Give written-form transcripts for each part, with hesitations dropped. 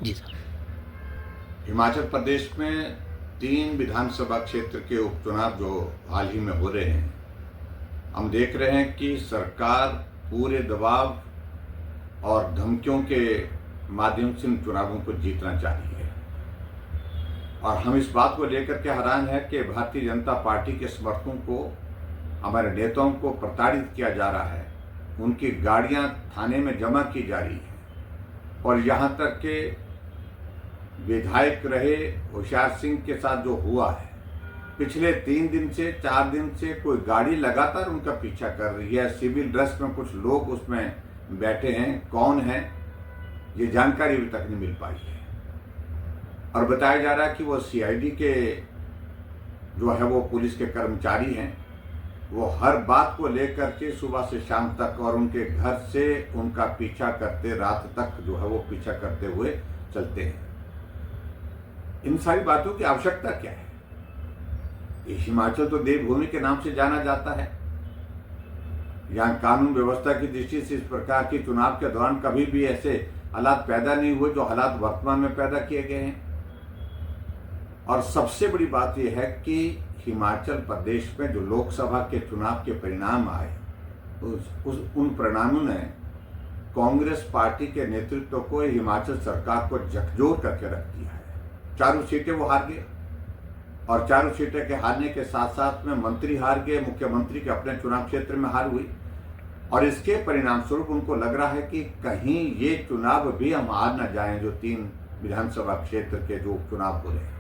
जी sir. Himachal Pradesh में 3 विधानसभा क्षेत्र के उपचुनाव जो हाल ही में हो रहे हैं, हम देख रहे हैं कि सरकार पूरे दबाव और धमकियों के माध्यम से इन चुनावों को जीतना चाह रही है। और हम इस बात को लेकर के हैरान है कि भारतीय जनता पार्टी के समर्थकों को, हमारे नेताओं को प्रताड़ित किया जा रहा है, उनकी गाड़ियां थाने में जमा की जा रही हैं और यहाँ तक के विधायक रहे होशियार सिंह के साथ जो हुआ है, पिछले 3 दिन से 4 दिन से कोई गाड़ी लगातार उनका पीछा कर रही है। सिविल ड्रेस में कुछ लोग उसमें बैठे हैं, कौन है ये जानकारी अभी तक नहीं मिल पाई है। और बताया जा रहा है कि वो सीआईडी के जो है वो पुलिस के कर्मचारी हैं, वो हर बात को लेकर के सुबह से शाम तक और उनके घर से उनका पीछा करते रात तक जो है वो पीछा करते हुए चलते हैं। इन सारी बातों की आवश्यकता क्या है? ये हिमाचल तो देवभूमि के नाम से जाना जाता है। यहाँ कानून व्यवस्था की दृष्टि से इस प्रकार के चुनाव के दौरान कभी भी ऐसे हालात पैदा नहीं हुए जो हालात वर्तमान में पैदा किए गए हैं। और सबसे बड़ी बात यह है कि हिमाचल प्रदेश में जो लोकसभा के चुनाव के परिणाम आए, उन परिणामों ने कांग्रेस पार्टी के नेतृत्व को, हिमाचल सरकार को झकझोर करके रख दिया है। चारों सीटें वो हार गए और चारों सीटें के हारने के साथ साथ में मंत्री हार गए, मुख्यमंत्री के अपने चुनाव क्षेत्र में हार हुई। और इसके परिणाम स्वरूप उनको लग रहा है कि कहीं ये चुनाव भी हम हार न जाएं, जो 3 विधानसभा क्षेत्र के जो उपचुनाव हो रहे हैं।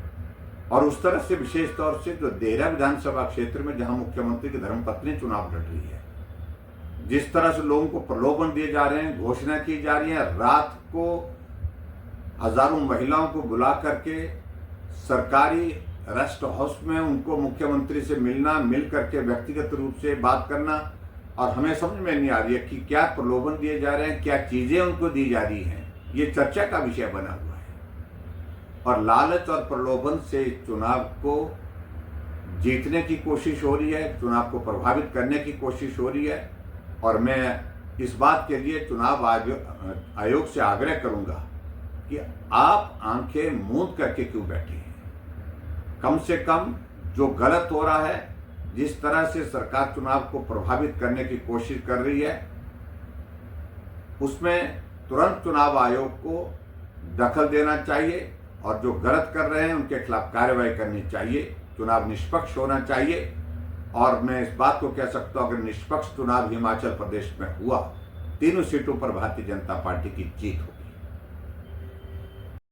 और उस तरह से विशेष तौर से जो देहरा विधानसभा क्षेत्र में जहां मुख्यमंत्री की धर्मपत्नी चुनाव लड़ रही है, जिस तरह से लोगों को प्रलोभन दिए जा रहे हैं, घोषणा की जा रही है, रात को हजारों महिलाओं को बुला करके सरकारी रेस्ट हाउस में उनको मुख्यमंत्री से मिलना, मिल करके व्यक्तिगत रूप से बात करना, और हमें समझ में नहीं आ रही है कि क्या प्रलोभन दिए जा रहे हैं, क्या चीजें उनको दी जा रही हैं। ये चर्चा का विषय बना हुआ है। और लालच और प्रलोभन से चुनाव को जीतने की कोशिश हो रही है, चुनाव को प्रभावित करने की कोशिश हो रही है। और मैं इस बात के लिए चुनाव आयोग से आग्रह करूंगा कि आप आंखें मूंद करके क्यों बैठे हैं। कम से कम जो गलत हो रहा है, जिस तरह से सरकार चुनाव को प्रभावित करने की कोशिश कर रही है, उसमें तुरंत चुनाव आयोग को दखल देना चाहिए और जो गलत कर रहे हैं उनके खिलाफ कार्रवाई करनी चाहिए। चुनाव निष्पक्ष होना चाहिए। और मैं इस बात को कह सकता हूं, अगर निष्पक्ष चुनाव हिमाचल प्रदेश में हुआ, 3 सीटों पर भारतीय जनता पार्टी की जीत हो।